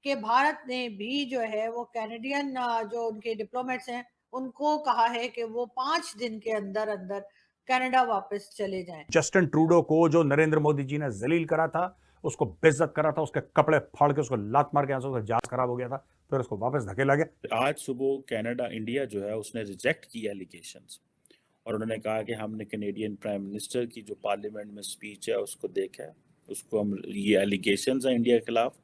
कि भारत ने भी जो है वो कैनेडियन जो उनके डिप्लोमेट्स हैं उनको कहा है कि वो 5 दिन के अंदर-अंदर कनाडा वापस चले जाएँ। जस्टिन ट्रूडो को जो नरेंद्र मोदी जी ने जलील करा था, उसको बेइज्जत करा था, उसके कपड़े फाड़ के उसको लात मार के यहाँ से उसका जहाज खराब हो गया था, फिर उसको वापस धकेला गया। आज सुबह कनाडा इंडिया जो है उसने रिजेक्ट किया एलिगेशंस और उन्होंने कहा कि हमने कैनेडियन प्राइम मिनिस्टर की जो पार्लियामेंट में स्पीच है उसको देखा है, उसको हम ये एलिगेशंस हैं इंडिया के खिलाफ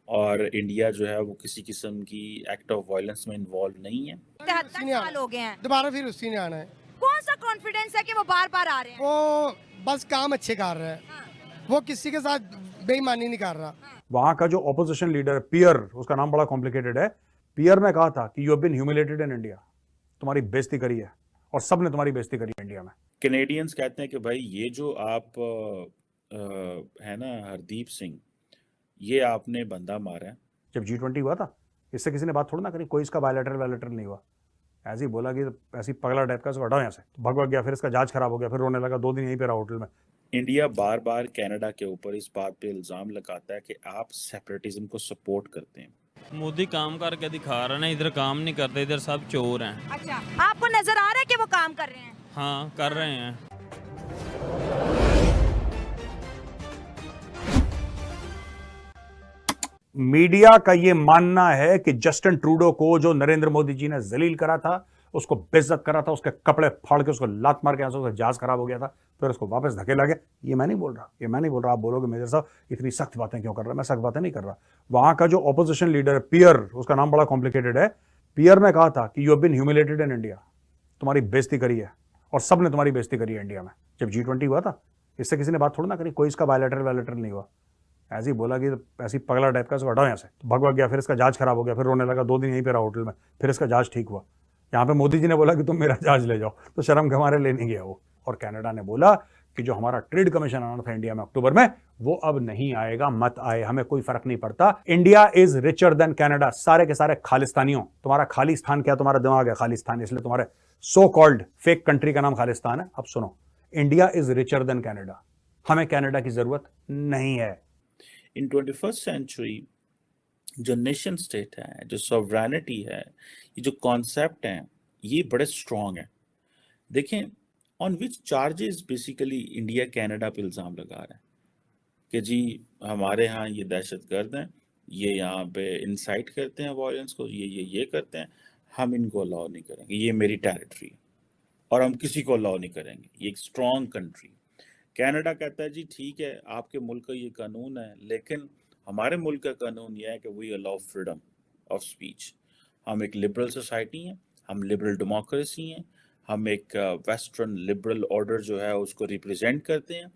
और इंडिया जो है वो किसी किस्म की एक्ट ऑफ वायलेंस में इन्वॉल्व नहीं है। 73 साल हो गए हैं, दोबारा फिर उसी ने आना है। कौन सा कॉन्फिडेंस है कि वो बार बार आ रहे हैं? वो बस काम अच्छे कर रहा है, हाँ, वो किसी के साथ बेईमानी नहीं कर रहा। वहां का जो ऑपोजिशन लीडर पियर, उसका नाम बड़ा कॉम्प्लिकेटेड है, पियर ने कहा था कि you have been humiliated in India, तुम्हारी बेइज्जती करी है और सबने तुम्हारी बेइज्जती करी है इंडिया में। कैनेडियंस कहते हैं कि भाई ये जो आप है ना हरदीप सिंह, ये आपने बंदा मारा है। जब G20 हुआ था, इससे किसी ने बात थोड़ा ना करी, कोई इसका बायलैटरल नहीं हुआ, ऐसे ही बोला कि ऐसी पगला टाइप का, इसको हटाओ यहाँ से, तो भग गया, फिर इसका जहाज खराब हो गया, फिर रोने लगा, 2 दिन यहीं पे रहा होटल में। इंडिया बार बार कनाडा के ऊपर इस बात पे इल्ज़ाम लगाता है कि आप सेपरेटिज्म को सपोर्ट करते हैं। मोदी काम करके दिखा रहा है, इधर काम नहीं करते, इधर सब चोर हैं। अच्छा, आपको नजर आ रहा है कि वो काम कर रहे हैं? हाँ, कर रहे हैं। मीडिया का यह मानना है कि जस्टिन ट्रूडो को जो नरेंद्र मोदी जी ने जलील करा था, उसको बेइज्जत करा था, उसके कपड़े फाड़ के उसको लात मार के यहाँ से उसका जहाज खराब हो गया था, फिर उसको वापस धकेला गया। ये मैं नहीं बोल रहा, आप बोलोगे मेजर साहब इतनी सख्त बातें क्यों कर रहा है, मैं सख्त बातें नहीं कर रहा। वहां का जो ऑपोजिशन लीडर पियर, उसका नाम बड़ा कॉम्प्लिकेटेड है, पियर ने कहा था कि you have been humiliated in India, तुम्हारी बेइज्जती करी है और सबने तुम्हारी बेइज्जती करी है इंडिया में। जब G20 हुआ था, इससे किसी ने बात थोड़ा ना करी, कोई इसका बायलैटरल नहीं हुआ, ऐसे ही बोला कि ऐसी पगला टाइप का, इसको हटाओ यहाँ से, तो भग गया, फिर इसका जहाज खराब हो गया, फिर रोने लगा, 2 दिन यहीं पे रहा होटल में, फिर इसका जहाज ठीक हुआ। यहाँ पे मोदी जी ने बोला कि तुम मेरा जहाज ले जाओ, तो शर्म के मारे ले नहीं गया वो। और कनाडा ने बोला कि जो हमारा ट्रेड कमीशन आना था इंडिया में अक्टूबर में, वो अब नहीं आएगा, मत आए, हमें कोई फर्क नहीं पड़ता। India is richer than Canada. सारे के सारे खालिस्तानियों, तुम्हारा खालिस्तान क्या, तुम्हारा दिमाग है खालिस्तान, इसलिए तुम्हारे सो कॉल्ड फेक कंट्री का नाम खालिस्तान है। अब सुनो, India is richer than Canada, हमें कनाडा की जरूरत नहीं है। इन 21st सेंचुरी जो नेशन स्टेट है, जो सॉवरेनिटी है, ये जो कॉन्सेप्ट हैं, ये बड़े स्ट्रॉन्ग हैं। देखें on which charges basically India Canada पे इल्ज़ाम लगा रहा है कि जी हमारे यहाँ ये दहशतगर्द हैं, ये यहाँ पे इंसाइट करते हैं वायलेंस को, ये करते हैं, हम इनको अलाउ नहीं करेंगे, ये मेरी टेरिटरी है और हम किसी को अलाउ नहीं करेंगे। ये एक स्ट्रॉन्ग कंट्री। कनाडा कहता है जी ठीक है, आपके मुल्क का ये कानून है, लेकिन हमारे मुल्क का कानून यह है कि we allow freedom of speech. हम एक लिबरल सोसाइटी हैं, हम लिबरल डेमोक्रेसी हैं, हम एक वेस्टर्न लिबरल ऑर्डर जो है उसको रिप्रेजेंट करते हैं।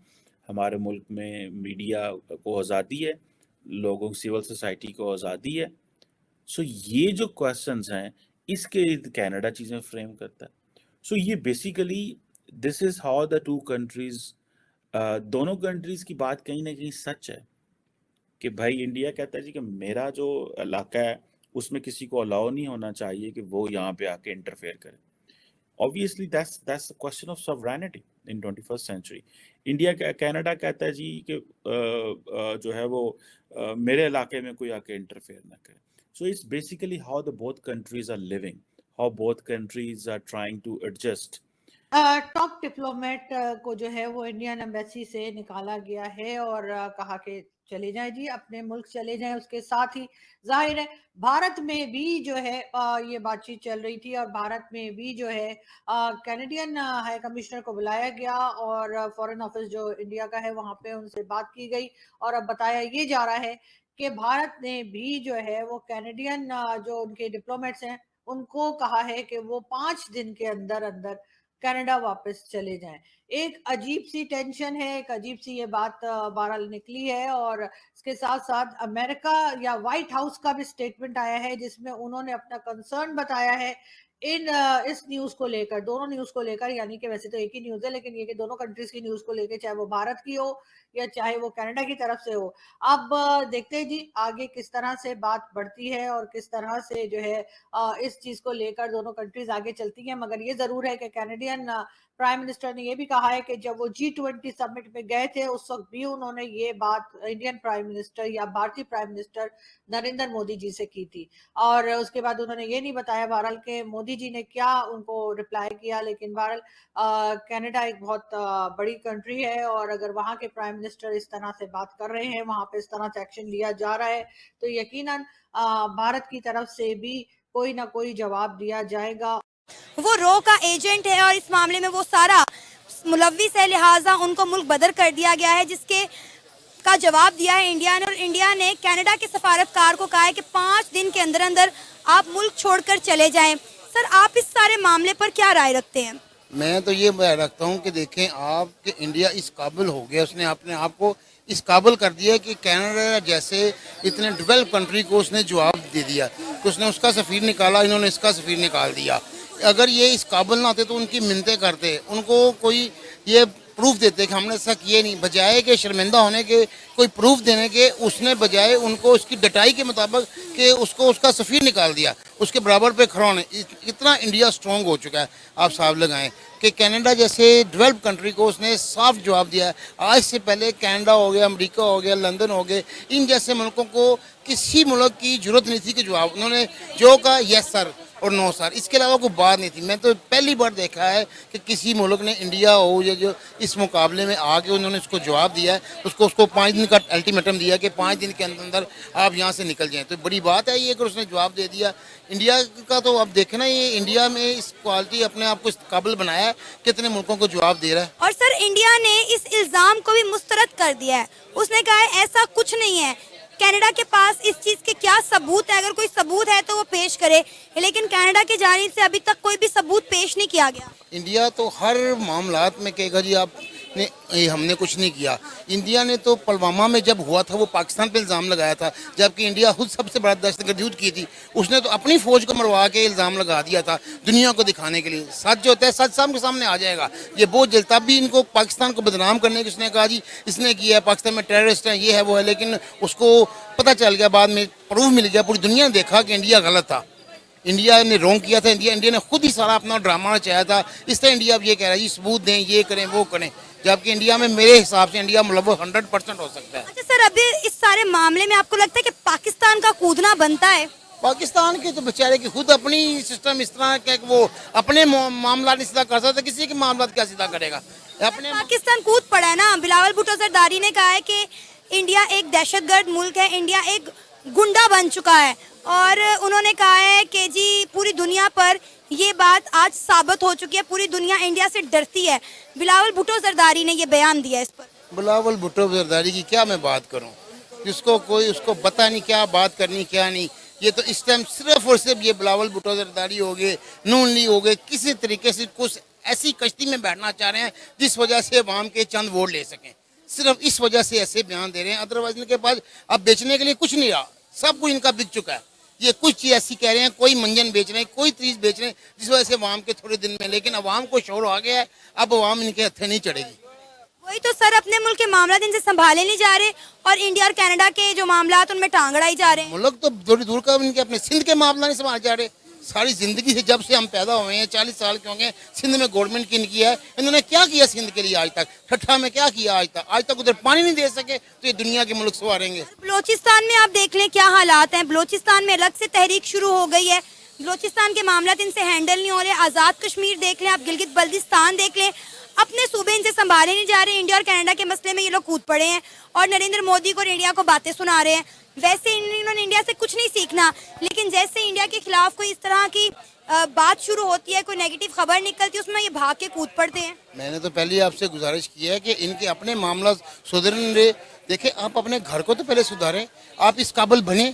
हमारे मुल्क में मीडिया को आज़ादी है, लोगों सिविल सोसाइटी को आज़ादी है। सो ये जो क्वेश्चंस हैं, इसके इर्द कनाडा चीज़ें फ्रेम करता है। सो ये basically this is how the two countries, दोनों कंट्रीज़ की बात कहीं ना कहीं सच है कि भाई इंडिया कहता है जी कि मेरा जो इलाका है उसमें किसी को अलाउ नहीं होना चाहिए कि वो यहाँ पे आके इंटरफेयर करे। Obviously that's the question of sovereignty in 21st century. India Canada कहता है जी कि जो है वो मेरे इलाके में कोई आके इंटरफेयर ना करे। So it's basically how the both countries are living, how both countries are trying to adjust. Top diplomat को जो है वो इंडियन एम्बेसी से निकाला गया है और कहा कि चले जाएं जी, अपने मुल्क चले जाएं। उसके साथ ही जाहिर है भारत में भी जो है ये बातचीत चल रही थी और भारत में भी जो है कैनेडियन हाई कमिश्नर को बुलाया गया और फॉरेन ऑफिस जो इंडिया का है वहां पे उनसे बात की गई और अब बताया ये जा रहा है कि भारत ने भी जो है वो कैनेडियन जो उनके डिप्लोमेट्स हैं उनको कहा है कि वो 5 दिन के अंदर अंदर कनाडा वापस चले जाएं। एक अजीब सी टेंशन है, एक अजीब सी ये बात बहरहाल निकली है और इसके साथ साथ अमेरिका या व्हाइट हाउस का भी स्टेटमेंट आया है जिसमें उन्होंने अपना कंसर्न बताया है इस न्यूज को लेकर, दोनों न्यूज को लेकर, यानी कि वैसे तो एक ही न्यूज है लेकिन ये कि दोनों कंट्रीज की न्यूज को लेकर, चाहे वो भारत की हो या चाहे वो कनाडा की तरफ से हो। अब देखते हैं जी आगे किस तरह से बात बढ़ती है और किस तरह से जो है इस चीज को लेकर दोनों कंट्रीज आगे चलती हैं। मगर ये जरूर है कि कैनेडियन प्राइम मिनिस्टर ने ये भी कहा है कि जब वो G20 समिट में गए थे उस वक्त भी उन्होंने ये बात इंडियन प्राइम मिनिस्टर या भारतीय प्राइम मिनिस्टर नरेंद्र मोदी जी से की थी। और उसके बाद उन्होंने ये नहीं बताया बहरहाल के मोदी जी ने क्या उनको रिप्लाई किया, लेकिन बहरहाल कनाडा एक बहुत बड़ी कंट्री है और अगर वहां के प्राइम मिनिस्टर इस तरह से बात कर रहे हैं, वहां पे इस तरह से एक्शन लिया जा रहा है, तो यकीनन भारत की तरफ से भी कोई ना कोई जवाब दिया जाएगा। वो रो का एजेंट है और इस मामले में वो सारा मुलव्विस है, लिहाजा उनको मुल्क बदर कर दिया गया है, जिसके का जवाब दिया है इंडिया ने। और इंडिया ने कनाडा के सफारतकार को कहा है कि 5 दिन के अंदर अंदर आप मुल्क छोड़कर चले जाएं। सर, आप इस सारे मामले पर क्या राय रखते हैं? मैं तो ये रखता हूँ कि देखें आप कि इंडिया इस काबिल हो गया, उसने अपने आप को इस काबिल कर दिया कि कनाडा जैसे इतने डेवलप कंट्री को उसने जवाब दे दिया कि उसने उसका सफ़ीर निकाला, इन्होंने इसका सफ़ीर निकाल दिया। अगर ये इस काबिल ना आते तो उनकी मिन्नतें करते, उनको कोई ये प्रूफ देते कि हमने ऐसा किए नहीं, बजाय के शर्मिंदा होने के कोई प्रूफ देने के उसने बजाय उनको उसकी डटाई के मुताबिक कि उसको उसका सफ़ीर निकाल दिया, उसके बराबर पे खड़ा होने। इतना इंडिया स्ट्रॉन्ग हो चुका है, आप साहब लगाएं कि कनाडा जैसे डेवलप कंट्री को उसने साफ जवाब दिया है। आज से पहले कनाडा हो गया, अमेरिका हो गया, लंदन हो गए, इन जैसे मुल्कों को किसी मुल्क की जरूरत नहीं थी कि जवाब उन्होंने जो कहा यस सर और नो सर, इसके अलावा कोई बात नहीं थी। मैं तो पहली बार देखा है कि किसी मुल्क ने इंडिया हो या जो इस मुकाबले में आके उन्होंने उसको जवाब दिया है, उसको 5 दिन का अल्टीमेटम दिया कि 5 दिन के अंदर अंदर आप यहाँ से निकल जाएं। तो बड़ी बात है ये कि उसने जवाब दे दिया इंडिया का। तो अब देखना ये इंडिया में इस क्वालिटी अपने आप को इस काबिल बनाया है, कितने मुल्कों को जवाब दे रहा है। और सर, इंडिया ने इस इल्जाम को भी मुस्तरद कर दिया है, उसने कहा है ऐसा कुछ नहीं है। कनाडा के पास इस चीज के क्या सबूत है? अगर कोई सबूत है तो वो पेश करे, लेकिन कनाडा की जानिब से अभी तक कोई भी सबूत पेश नहीं किया गया। इंडिया तो हर मामलात में कहेगा जी आपने हमने कुछ नहीं किया। इंडिया ने तो पुलवामा में जब हुआ था वो पाकिस्तान पे इल्ज़ाम लगाया था, जबकि इंडिया खुद सबसे बड़ा दहशतगर्द युद्ध की थी। उसने तो अपनी फ़ौज को मरवा के इल्ज़ाम लगा दिया था दुनिया को दिखाने के लिए। सच जो होता है सच सामने सामने आ जाएगा। ये बहुत जल्द तब भी इनको पाकिस्तान को बदनाम करने की उसने कहा जी इसने किया है, पाकिस्तान में टेररिस्ट हैं, ये है वो है, लेकिन उसको पता चल गया, बाद में प्रूफ मिल गया, पूरी दुनिया ने देखा कि इंडिया गलत था, इंडिया ने रोंग किया था। इंडिया ने खुद ही सारा अपना ड्रामा चाहा था। इस तरह इंडिया अब ये कह रहा है जी सबूत दें, ये करें वो करें, जबकि इंडिया में मेरे हिसाब से इंडिया मुलव्वस 100% हो सकता है। अच्छा सर, अभी इस सारे मामले में आपको लगता है कि पाकिस्तान का कूदना बनता है? पाकिस्तान के तो बेचारे की खुद अपनी सिस्टम इस तरह का कि वो अपने मामला नहीं सीधा कर सकता, किसी के मामला क्या सीधा करेगा? अपने पाकिस्तान कूद पड़ा है ना। बिलावल भुट्टो जरदारी ने कहा है कि इंडिया एक दहशतगर्द मुल्क है, इंडिया एक गुंडा बन चुका है, और उन्होंने कहा है कि जी पूरी दुनिया पर ये बात आज साबित हो चुकी है, पूरी दुनिया इंडिया से डरती है। बिलावल भुट्टो जरदारी ने ये बयान दिया इस पर। बिलावल भुट्टो जरदारी की क्या मैं बात करूं, जिसको कोई उसको पता नहीं क्या बात करनी क्या नहीं। ये तो इस टाइम सिर्फ और सिर्फ ये बिलावल भुट्टो जरदारी हो गए, नून लीग हो गए, किसी तरीके से कुछ ऐसी कश्ती में बैठना चाह रहे हैं जिस वजह से अवाम के चंद वोट ले सकें। सिर्फ इस वजह से ऐसे बयान दे रहे हैं, अदरवाइज इनके पास अब बेचने के लिए कुछ नहीं रहा, सब कुछ इनका बिक चुका है। ये कुछ चीज ऐसी कह रहे हैं, कोई मंजन बेच रहे हैं, कोई चीज बेच रहे हैं जिस वजह से अवाम के थोड़े दिन में, लेकिन अवाम को शोर आ गया है, अब अवाम इनके हथे नहीं चढ़ेगी। वही तो सर, अपने मुल्क के मामला इनसे संभाले नहीं जा रहे और इंडिया और कनाडा के जो मामला उनमें टांग अड़ाई जा रहे हैं। मुल्क तो दूर दूर का इनके अपने सिंध के मामला नहीं संभाल जा रहे। सारी जिंदगी से जब से हम पैदा हुए हैं 40 साल के होंगे, सिंध में गवर्नमेंट की इनकी है, इन्होंने क्या किया सिंध के लिए आज तक? ठट्ठा में क्या किया आज तक उधर पानी नहीं दे सके, तो ये दुनिया के मुल्क संवारेंगे। बलोचिस्तान में आप देख लें क्या हालात हैं। बलोचिस्तान में अलग से तहरीक शुरू हो गई है, बलोचिस्तान के मामला इनसे हैंडल नहीं हो रहे। आज़ाद कश्मीर देख लें आप, गिलगित बल्तिस्तान देख लें, अपने सूबे इनसे संभाले नहीं जा रहे। इंडिया और कनाडा के मसले में ये लोग कूद पड़े हैं और नरेंद्र मोदी को और इंडिया को बातें सुना रहे हैं। वैसे इन्होंने इंडिया से कुछ नहीं सीखना, लेकिन जैसे इंडिया के खिलाफ कोई इस तरह की बात शुरू होती है, कोई नेगेटिव खबर निकलती है, उसमें ये भाग के कूद पड़ते हैं। मैंने तो पहले आपसे गुजारिश की है कि इनके अपने मामला सुधरने रहे। देखें आप अपने घर को तो पहले सुधारें, आप इस काबिल बने।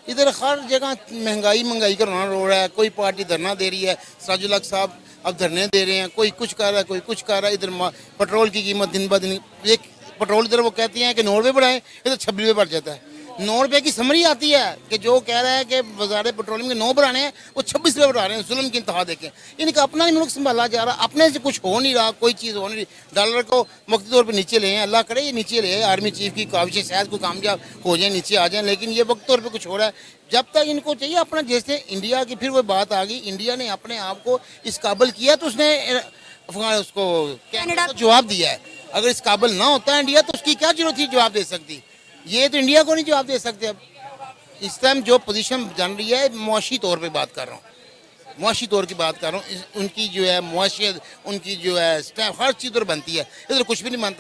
इधर हर जगह महंगाई का रोना रो रहा है, कोई पार्टी धरना दे रही है, साजुल हक साहब अब धरने दे रहे हैं, कोई कुछ कर रहा है, कोई कुछ कर रहा है। इधर पेट्रोल की कीमत दिन ब दिन, एक पेट्रोल इधर वो कहती हैं कि 9 रुपये बढ़ाएं, इधर 26 रुपये बढ़ जाता है। ₹9 की समरी आती है कि जो कह रहा है कि वज़ारत पेट्रोलियम के 9 बढ़ाने हैं, वो 26 रुपये बढ़ा रहे हैं। जुल्म की इंतहा देखें। इनका अपना नहीं मुल्क संभाला जा रहा, अपने से कुछ हो नहीं रहा, कोई चीज़ हो नहीं रही। डॉलर को वक्ती तौर पर नीचे ले आए, अल्लाह करे ये नीचे ले आए, आर्मी चीफ की काविशें शायद को कामयाब हो जाए, नीचे आ जाए, लेकिन ये वक्त तौर पर कुछ हो रहा है। जब तक इनको चाहिए अपना, जैसे इंडिया की फिर वो बात आ गई, इंडिया ने अपने आप को इस काबिल किया तो उसने अफगान उसको कनाडा को जवाब दिया है। अगर इस काबिल ना होता इंडिया तो उसकी क्या जरूरत थी जवाब दे सकती। ये तो इंडिया को नहीं जवाब दे सकते। अब इस टाइम जो पोजीशन जान रही है, मुआशी तौर पे बात कर रहा हूँ, मुआशी तौर की बात कर रहा हूँ, उनकी जो है मुआशियत, उनकी जो है स्टैफ, हर चीज़ उधर बनती है, इधर कुछ भी नहीं बनता।